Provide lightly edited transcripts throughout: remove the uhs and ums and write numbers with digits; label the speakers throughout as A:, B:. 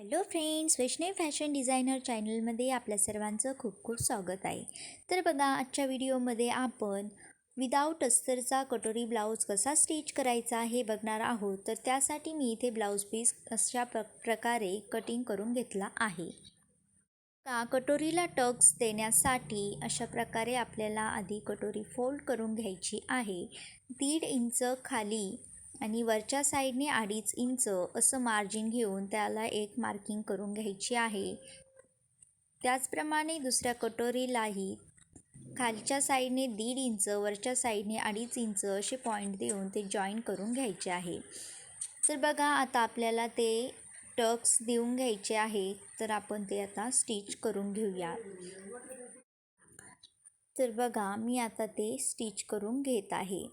A: Hello friends, Vaishnavi fashion designer चॅनलमध्ये आपल्या सर्वांचं खूप खूप स्वागत आहे. तर बघा, आजच्या व्हिडिओमध्ये आपण विदाऊट अस्तरचा कटोरी ब्लाऊज कसा स्टिच करायचा हे बघणार आहोत. तर त्यासाठी मी इथे ब्लाऊज पीस अशा प्रकारे कटिंग करून घेतला आहे. कटोरीला टक्स देण्यासाठी अशा प्रकारे आपल्याला आधी कटोरी फोल्ड करून घ्यायची आहे. 1.5 इंच खाली आणि वरच्या साईडने 2.5 इंच असं मार्जिन घेऊन त्याला एक मार्किंग करून घ्यायची आहे. त्याचप्रमाणे दुसऱ्या कटोरीलाही खालच्या साईडने 1.5 इंच, वरच्या साईडने 2.5 इंच असे पॉईंट देऊन ते जॉईन करून घ्यायचे आहे. तर बघा, आता आपल्याला ते टक्स देऊन घ्यायचे आहे. तर आपण ते आता स्टिच करून घेऊया. तर बघा, मी आता ते स्टिच करून घेत आहे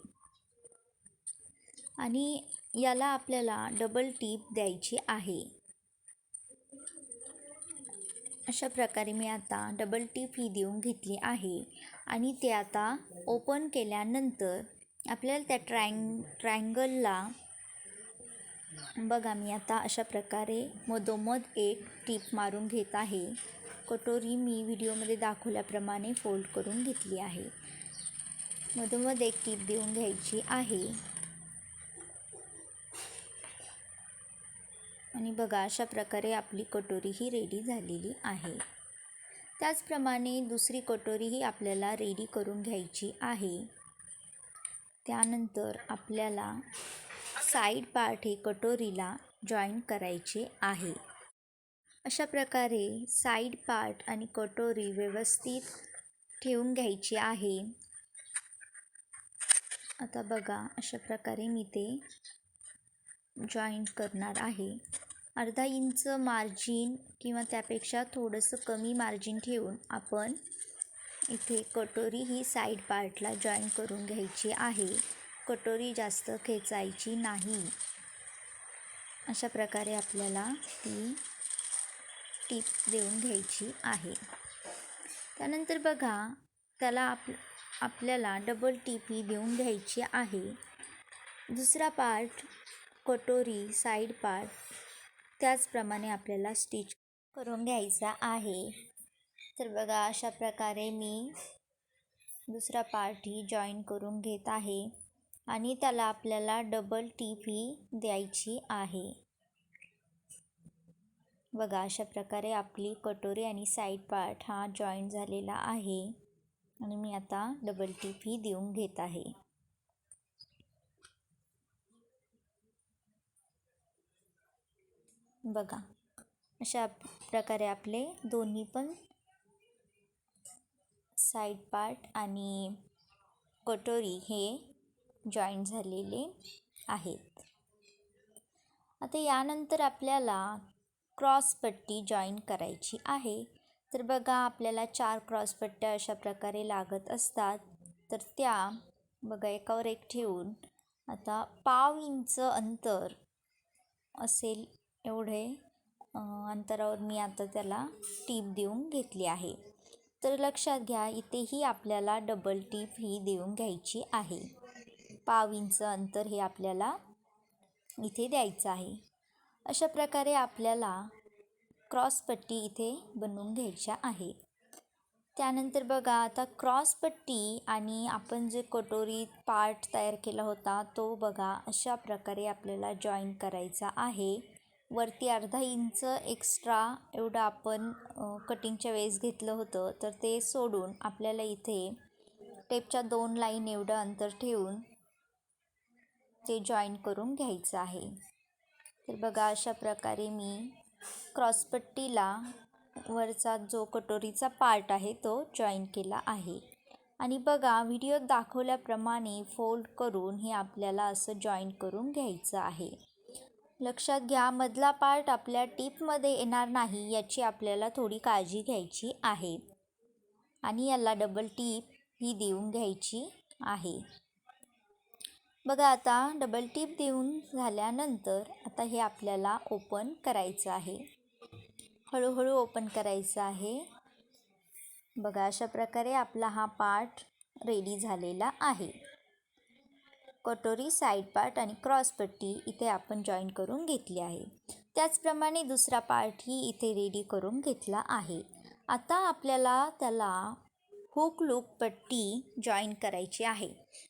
A: आणि याला आपल्याला डबल टीप द्यायची आहे. अशा प्रकारे मी आता डबल टीप ही देऊन घेतली आहे आणि ते आता ओपन केल्यानंतर आपल्याला त्या ट्रायंगलला बघा, मी आता अशा प्रकारे मधोमध एक टीप मारून घेत आहे. कटोरी मी व्हिडिओमध्ये दाखवल्याप्रमाणे फोल्ड करून घेतली आहे. मधोमध एक टीप देऊन घ्यायची आहे आणि बघा, अशा प्रकारे आपली कटोरी ही रेडी झालेली आहे. त्याचप्रमाणे दुसरी कटोरीही आपल्याला रेडी करून घ्यायची आहे. त्यानंतर आपल्याला साईड पार्ट हे कटोरीला जॉईन करायचे आहे. अशा प्रकारे साईड पार्ट आणि कटोरी व्यवस्थित ठेवून घ्यायची आहे. आता बघा, अशा प्रकारे मी ते जॉईन करणार आहे. 1/2 इंच मार्जिन किंवा त्यापेक्षा थोडंसं कमी मार्जिन ठेवून आपण इथे कटोरी ही साईड पार्टला जॉईन करून घ्यायची आहे. कटोरी जास्त खेचायची नाही. अशा प्रकारे आपल्याला ती टीप देऊन घ्यायची आहे. त्यानंतर बघा, त्याला आपल्याला डबल टीप ही देऊन घ्यायची आहे. दुसरा पार्ट कटोरी साईड पार्ट त्याचप्रमाणे आपल्याला स्टिच करून घ्यायचा आहे. तर बघा, अशा प्रकारे मी दुसरा पार्ट ही जॉईन करून घेत आहे आणि त्याला आपल्याला डबल टीप ही द्यायची आहे. बघा, अशा प्रकारे आपली कटोरी आणि साईड पार्ट हा जॉईन झालेला आहे आणि मी आता डबल टीप ही देऊन घेत आहे. बघा, अशा प्रकारे आपले दोन्ही पण साईड पार्ट आणि कटोरी हे जॉईन झालेले आहेत. आता यानंतर आपल्याला क्रॉस पट्टी जॉईन करायची आहे. तर बघा, आपल्याला 4 क्रॉस पट्ट्या अशा प्रकारे लागत असतात. तर त्या बघा एकावर एक ठेवून आता 1/2 इंच अंतर असेल एवढे अंतरावर मी आता त्याला टीप देऊन घेतली आहे. तर लक्षात घ्या, इथेही आपल्याला डबल टीप ही देऊन घ्यायची आहे. 1/2 इंच अंतर हे आपल्याला इथे द्यायचं आहे. अशा प्रकारे आपल्याला क्रॉसपट्टी इथे बनवून घ्यायच्या आहे. त्यानंतर बघा, आता क्रॉसपट्टी आणि आपण जे कटोरी पार्ट तयार केला होता तो बघा अशा प्रकारे आपल्याला जॉईन करायचा आहे. वरती 1/2 इंच एक्स्ट्रा एवढं आपण कटिंगच्या वेळेस घेतलं होतं, तर ते सोडून आपल्याला इथे टेपच्या 2 लाईन एवढं अंतर ठेवून ते जॉईन करून घ्यायचं आहे. तर बघा, अशा प्रकारे मी क्रॉसपट्टीला वरचा जो कटोरीचा पार्ट आहे तो जॉईन केला आहे आणि बघा, व्हिडिओत दाखवल्याप्रमाणे फोल्ड करून हे आपल्याला असं जॉईन करून घ्यायचं आहे. लक्षात घ्या, मधला पार्ट आपल्या टीपमध्ये येणार नाही याची आपल्याला थोडी काळजी घ्यायची आहे आणि याला डबल टीप ही देऊन घ्यायची आहे. बघा, आता डबल टीप देऊन झाल्यानंतर आता हे आपल्याला ओपन करायचं आहे. हळूहळू ओपन करायचं आहे. बघा, अशा प्रकारे आपला हा पार्ट रेडी झालेला आहे. कटोरी साईड पार्ट आणि क्रॉसपट्टी इथे आपण जॉईन करून घेतली आहे. त्याचप्रमाणे दुसरा पार्टही इथे रेडी करून घेतला आहे. आता आपल्याला त्याला हुक लूप पट्टी जॉईन करायची आहे.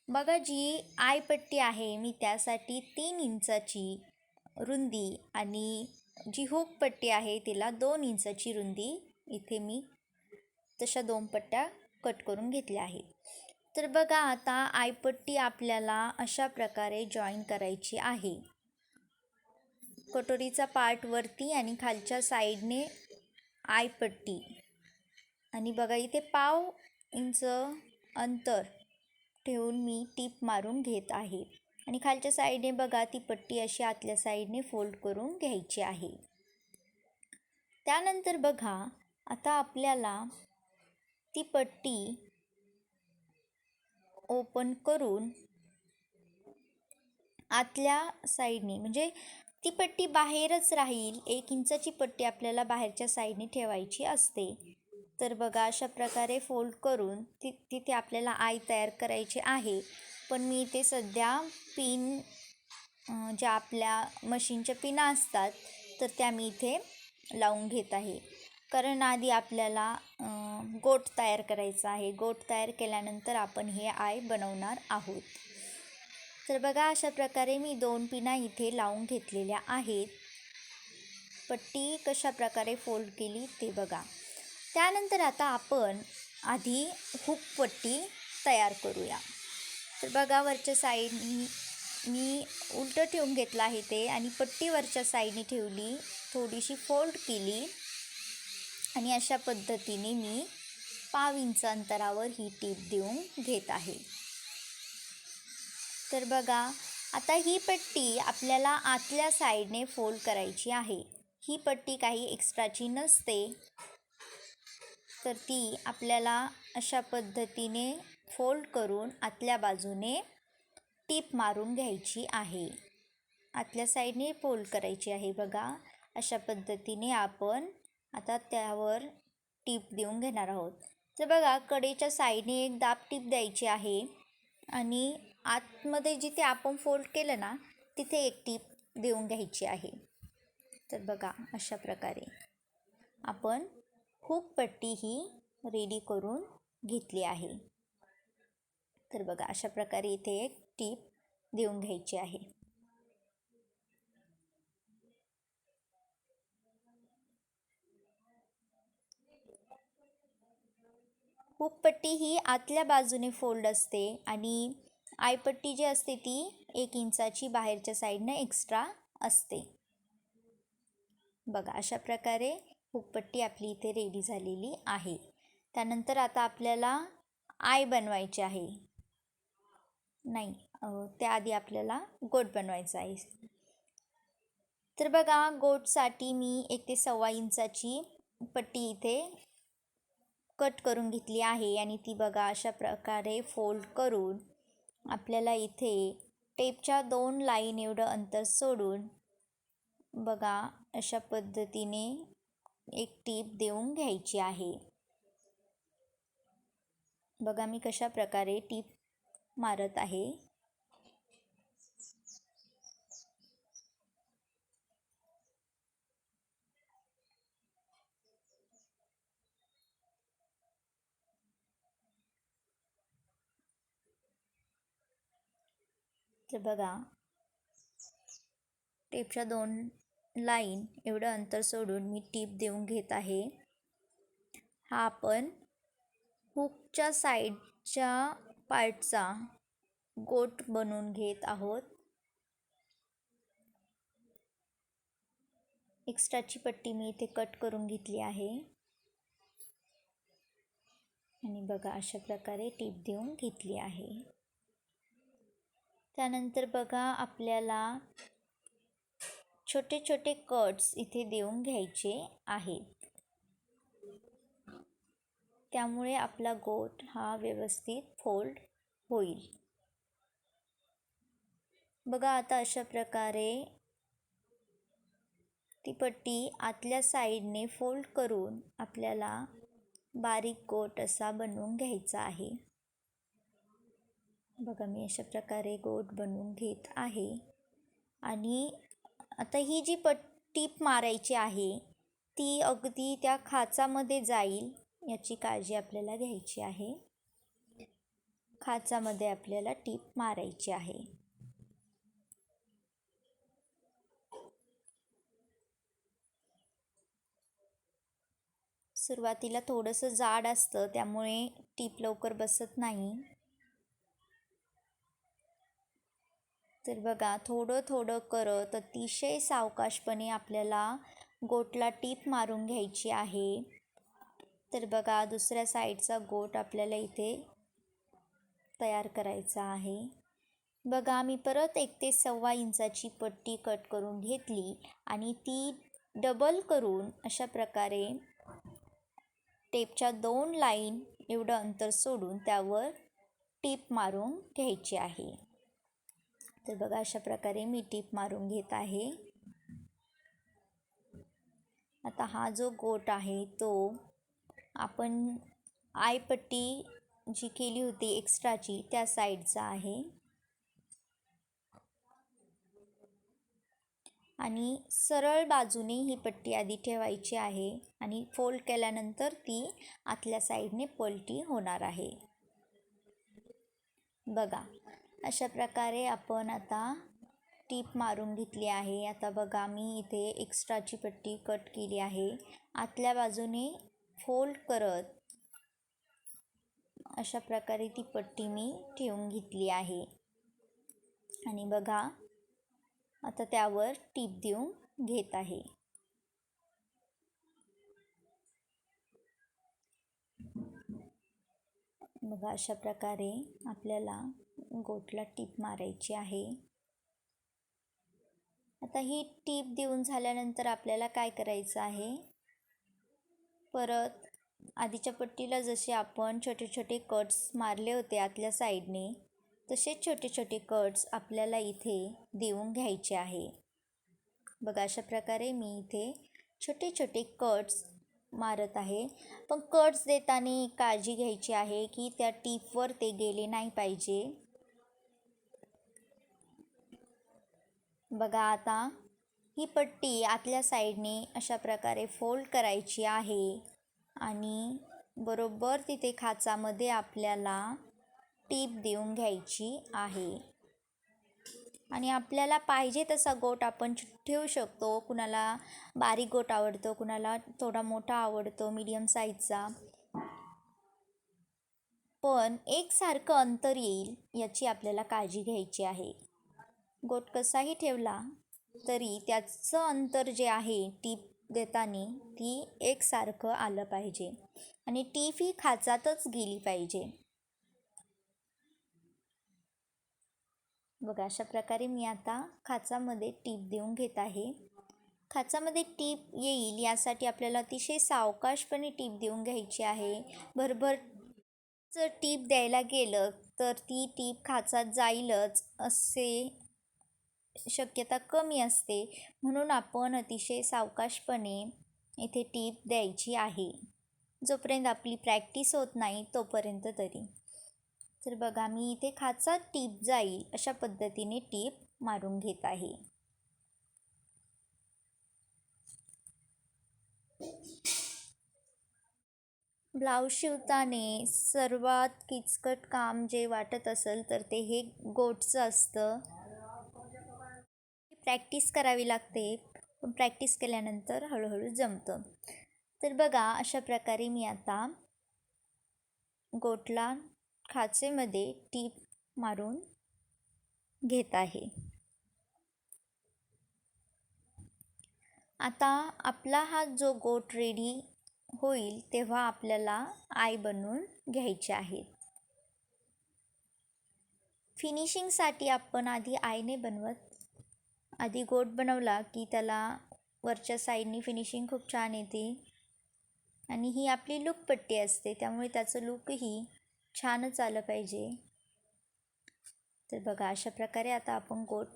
A: बघा, जी आय पट्टी आहे मी त्यासाठी 3 इंचाची रुंदी आणि जी हुक पट्टी आहे तिला 2 इंचाची रुंदी इथे मी तशा 2 पट्ट्या कट करून घेतल्या आहेत. तर बघा, आता आयपट्टी आपल्याला अशा प्रकारे जॉईन करायची आहे. कटोरीचा पार्ट वरती आणि खालच्या साईडने आयपट्टी आणि बघा इथे 1/2 इंच अंतर ठेवून मी टीप मारून घेत आहे आणि खालच्या साईडने बघा ती पट्टी अशी आतल्या साईडने फोल्ड करून घ्यायची आहे. त्यानंतर बघा, आता आपल्याला ती पट्टी ओपन करून आतल्या साईडने, म्हणजे ती पट्टी बाहेरच राहील, 1 इंचाची पट्टी आपल्याला बाहेरच्या साईडने ठेवायची असते. तर बघा, अशा प्रकारे फोल्ड करून तिथे आपल्याला आय तयार करायची आहे. पण मी इथे सध्या पिन, ज्या आपल्या मशीनच्या पिना असतात तर त्या मी इथे लावून घेत आहे, कारण आधी आपल्याला गोट तयार करायचा आहे. गोट तयार केल्यानंतर आपण हे आय बनवणार आहोत. तर बघा, अशा प्रकारे मी 2 पिना इथे लावून घेतलेल्या आहेत. पट्टी कशा प्रकारे फोल्ड केली ते बघा. त्यानंतर आता आपण आधी हुक पट्टी तयार करूया. तर बघा, वरच्या साईडनी मी उलटं ठेवून घेतलं आहे ते आणि पट्टी वरच्या साईडने ठेवली, थोडीशी फोल्ड केली आणि अशा पद्धतीने मी 1/2 इंच अंतरावर ही टीप देऊन घेत आहे. तर बघा, आता ही पट्टी आपल्याला आतल्या साईडने फोल्ड करायची आहे. ही पट्टी काही एक्स्ट्राची नसते, तर ती आपल्याला अशा पद्धतीने फोल्ड करून आतल्या बाजूने टीप मारून घ्यायची आहे. आतल्या साईडने फोल्ड करायची आहे. बघा, अशा पद्धतीने आपण आता त्यावर टीप देऊन घेणार आहोत. तर बघा, कडेच्या साईडने एक दाब टीप द्यायची आहे आणि आतमध्ये जिथे आपण फोल्ड केलं ना तिथे एक टीप देऊन घ्यायची आहे. तर बघा, अशा प्रकारे आपण हुक पट्टी ही रेडी करून घेतली आहे. तर बघा, अशा प्रकारे इथे एक टीप देऊन घ्यायची आहे. हुक पट्टी ही आतल्या बाजूने फोल्ड असते आणि आयपट्टी जी असते ती 1 इंचाची बाहेरच्या साईडने एक्स्ट्रा असते. बघा, अशा प्रकारे हुकपट्टी आपली इथे रेडी झालेली आहे. त्यानंतर आता आपल्याला आय बनवायची आहे. नाही, त्याआधी आपल्याला गोट बनवायचा आहे. तर बघा, गोटसाठी मी 1 ते 1.25 इंचाची पट्टी इथे कट करून घेतली आहे आणि ती बघा अशा प्रकारे फोल्ड करून आपल्याला इथे टेपच्या 2 लाईन एवढं अंतर सोडून बघा अशा पद्धतीने एक टीप देऊन घ्यायची आहे. बघा, मी कशा प्रकारे टीप मारत आहे. तर बघा, टेपच्या 2 लाईन एवढं अंतर सोडून मी टीप देऊन घेत आहे. हा आपण हुकच्या साईडच्या पार्टचा गोट बनवून घेत आहोत. एक्स्ट्राची पट्टी मी इथे कट करून घेतली आहे आणि बघा अशा प्रकारे टीप देऊन घेतली आहे. त्यानंतर बघा, आपल्याला छोटे छोटे कट्स इथे देऊन घ्यायचे आहेत, त्यामुळे आपला गोट हा व्यवस्थित फोल्ड होईल. बघा, आता अशा प्रकारे ती पट्टी आतल्या साईडने फोल्ड करून आपल्याला बारीक गोट असा बनवून घ्यायचा आहे. बघा, मी अशा प्रकारे गोट बनवून घेत आहे आणि आता ही जी पट्टी टीप मारायची आहे ती अगदी त्या खाचामध्ये जाईल याची काळजी आपल्याला घ्यायची आहे. खाचामध्ये आपल्याला टीप मारायची आहे. सुरुवातीला थोडंसं जाड असतं त्यामुळे टीप लवकर बसत नाही. तर बघा थोडं थोडं करत अतिशय सावकाशपणे आपल्याला गोटला टीप मारून घ्यायची आहे. तर बघा दुसऱ्या साईडचा गोट आपल्याला इथे तयार करायचा आहे. बघा मी परत 1 ते 1.25 इंचाची पट्टी कट करून घेतली आणि ती डबल करून अशा प्रकारे टेपच्या 2 लाईन एवढं अंतर सोडून त्यावर टीप मारून घ्यायची आहे. तर बघा अशा प्रकारे मी टीप मारून घेत आहे. आता हा जो गोट आहे तो आपण आयपट्टी जी केली होती एक्स्ट्राची त्या साईडचा आहे आणि सरळ बाजूने ही पट्टी आधी ठेवायची आहे आणि फोल्ड केल्यानंतर ती आतल्या साईडने पलटी होणार आहे. बघा अशा प्रकारे आपण आता टीप मारून घेतली आहे. आता बघा मी इथे एक्स्ट्राची पट्टी कट केली आहे. आतल्या बाजूने फोल्ड करत अशा प्रकारे ती पट्टी मी ठेवून घेतली आहे आणि बघा आता त्यावर टीप देऊन घेत आहे. बघा अशा प्रकारे आपल्याला गोटला टीप मारायची आहे. आता ही टीप देऊन झाल्यानंतर आपल्याला काय करायचं आहे, परत आधीच्या पट्टीला जसे आपण छोटे छोटे कट्स मारले होते आतल्या साईडने तसेच छोटे छोटे कट्स आपल्याला इथे देऊन घ्यायचे आहे. बघा अशा प्रकारे मी इथे छोटे छोटे कट्स मारत आहे. पण कट्स देताना काळजी घ्यायची आहे की त्या टीपवर ते गेले नाही पाहिजे. बघा आता ही पट्टी आतल्या साईडने अशा प्रकारे फोल्ड करायची आहे आणि बरोबर तिथे खाचामध्ये आपल्याला टीप देऊन घ्यायची आहे आणि आपल्याला पाहिजे तसा गोट आपण ठेवू शकतो. कुणाला बारीक गोट आवडतो, कुणाला थोडा मोठा आवडतो मीडियम साईजचा, पण एकसारखं अंतर येईल याची आपल्याला काळजी घ्यायची आहे. गोट कसाही ठेवला तरी त्याचं अंतर जे आहे टीप देताना ती एकसारखं आलं पाहिजे आणि टीप ही खाचातच गेली पाहिजे. बघा अशा प्रकारे मी आता खाचामध्ये टीप देऊन घेत आहे. खाचामध्ये टीप येईल यासाठी आपल्याला अतिशय सावकाशपणे टीप देऊन घ्यायची आहे. भरभर जर टीप द्यायला गेलं तर ती टीप खाचात जाईलच असे शक्यता कमी असते. म्हणून आपण अतिशय सावकाशपणे इथे टीप द्यायची आहे जोपर्यंत आपली प्रॅक्टिस होत नाही तोपर्यंत तरी. तर बघा मी इथे खाचात टीप जाईल अशा पद्धतीने टीप मारून घेत आहे. ब्लाऊज शिवताना सर्वात किचकट काम जे वाटत असेल तर ते हे गोटचं असतं. प्रॅक्टिस करावी लागते पण प्रॅक्टिस केल्यानंतर हळूहळू जमतं. तर बघा अशा प्रकारे मी आता गोटला खाचेमध्ये टीप मारून घेत आहे. आता आपला हा जो गोट रेडी होईल तेव्हा आपल्याला आय बनवून घ्यायचे आहे. फिनिशिंगसाठी आपण आधी आय नाही बनवत. आधी गोट बनवला की त्याला वरच्या साईडनी फिनिशिंग खूप छान येते आणि ही आपली लूक पट्टी असते त्यामुळे त्याचं लूकही छानच आलं पाहिजे. तर बघा अशा प्रकारे आता आपण गोट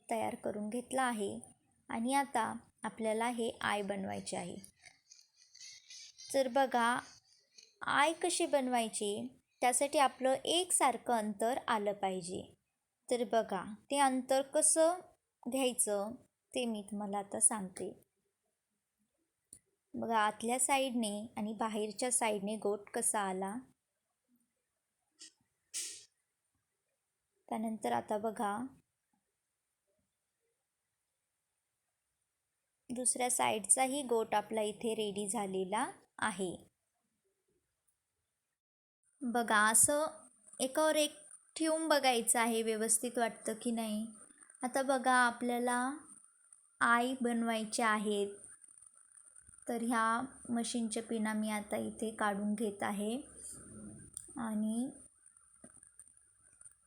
A: तयार करून घेतला आहे आणि आता आपल्याला हे आय बनवायचे आहे. तर बघा आय कशी बनवायची त्यासाठी आपलं एकसारखं अंतर आलं पाहिजे. तर बघा ते अंतर कसं घ्यायचं ते मी तुम्हाला आता सांगते. बघा आतल्या साईडने आणि बाहेरच्या साईडने गोट कसा आला. त्यानंतर आता बघा दुसऱ्या साईडचाही गोट आपला इथे रेडी झालेला आहे. बघा असं एकावर एक ठेवून बघायचं आहे व्यवस्थित वाटतं की नाही. आता बघा आपल्याला आय बनवायचे आहेत, तर ह्या मशीनच्या पिना मी आता इथे काढून घेत आहे आणि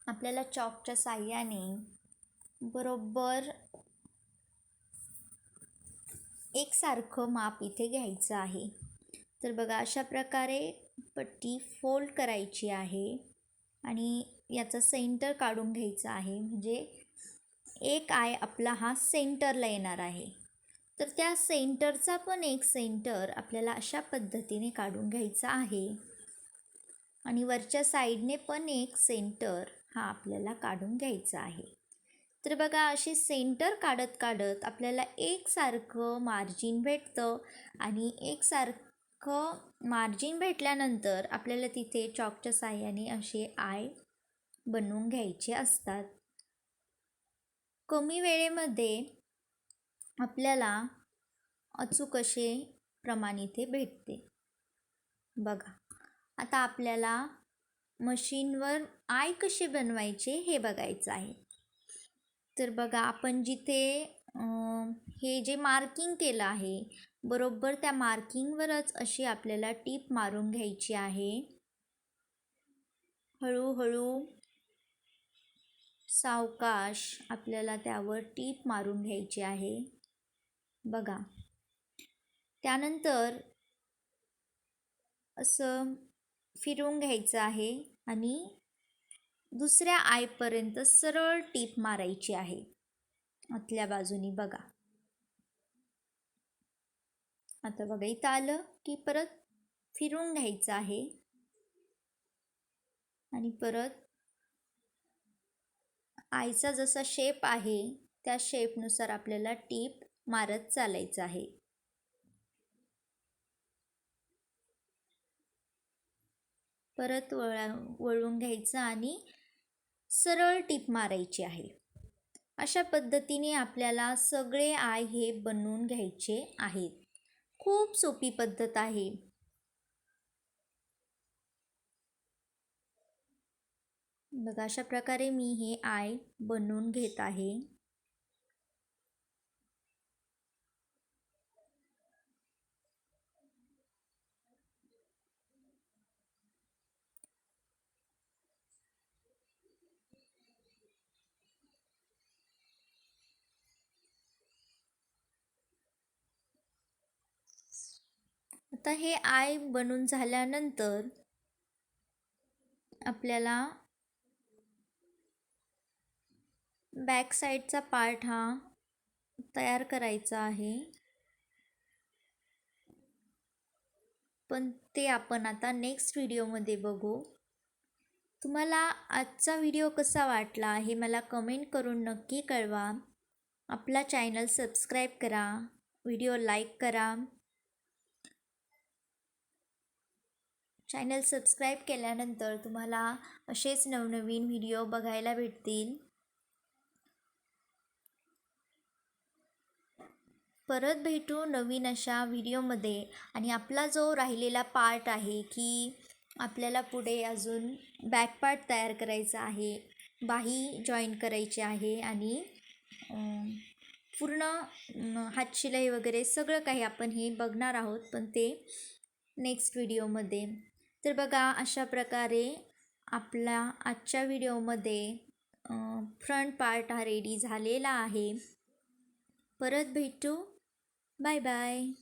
A: आपल्याला चॉकच्या साह्याने बरोबर एकसारखं माप इथे घ्यायचं आहे. तर बघा अशा प्रकारे पट्टी फोल्ड करायची आहे आणि याचा सेंटर काढून घ्यायचा आहे, म्हणजे एक आय आपला हा सेंटरला येणार आहे. तर त्या सेंटरचा पण एक सेंटर आपल्याला अशा पद्धतीने काढून घ्यायचा आहे आणि वरच्या साईडने पण एक सेंटर हा आपल्याला काढून घ्यायचा आहे. तर बघा असे सेंटर काढत काढत आपल्याला एकसारखं मार्जिन भेटतं आणि एकसारखं मार्जिन भेटल्यानंतर आपल्याला तिथे चॉकच्या साह्याने असे आय बनवून घ्यायचे असतात. कमी वेळेमध्ये आपल्याला अचूक असे प्रमाण इथे भेटते. बघा आता आपल्याला मशीनवर आय कसे बनवायचे हे बघायचं आहे. तर बघा आपण जिथे हे जे मार्किंग केलं आहे बरोबर त्या मार्किंगवरच अशी आपल्याला टीप मारून घ्यायची आहे. हळूहळू सावकाश आपल्याला त्यावर टीप मारून घ्यायची आहे. बघा त्यानंतर असं फिरवून घ्यायचं आहे आणि दुसऱ्या आयपर्यंत सरळ टीप मारायची आहे आतल्या बाजूनी. बघा आता बघा इथं आलं की परत फिरवून घ्यायचं आहे आणि परत आयचा जसा शेप आहे त्या शेपनुसार आपल्याला टीप मारत चालायचं आहे. परत वळून घ्यायचं आणि सरळ टीप मारायची आहे. अशा पद्धतीने आपल्याला सगळे आय हे बनवून घ्यायचे आहेत. खूप सोपी पद्धत आहे. बघा अशा प्रकारे मी हे आय बनवून घेत आहे. आता हे आय बनवून झाल्यानंतर आपल्याला बॅक साईडचा पार्ट हा तयार करायचा आहे, पण ते आपण आता नेक्स्ट व्हिडिओमध्ये बघू. तुम्हाला आजचा व्हिडिओ कसा वाटला हे मला कमेंट करून नक्की कळवा. आपला चॅनल सबस्क्राईब करा, व्हिडिओ लाईक करा. चॅनल सबस्क्राईब केल्यानंतर तुम्हाला असेच नवनवीन व्हिडिओ बघायला भेटतील. परत भेटू नवीन अशा व्हिडिओमध्ये. आणि आपला जो राहिलेला पार्ट आहे की आपल्याला पुढे अजून बॅक पार्ट तयार करायचा आहे, बाही जॉईन करायची आहे आणि पूर्ण हातशिलाई वगैरे सगळं काही आपण हे बघणार आहोत, पण ते नेक्स्ट व्हिडिओमध्ये. तर बघा अशा प्रकारे आपला आजच्या व्हिडिओमध्ये फ्रंट पार्ट हा रेडी झालेला आहे. परत भेटू. Bye bye.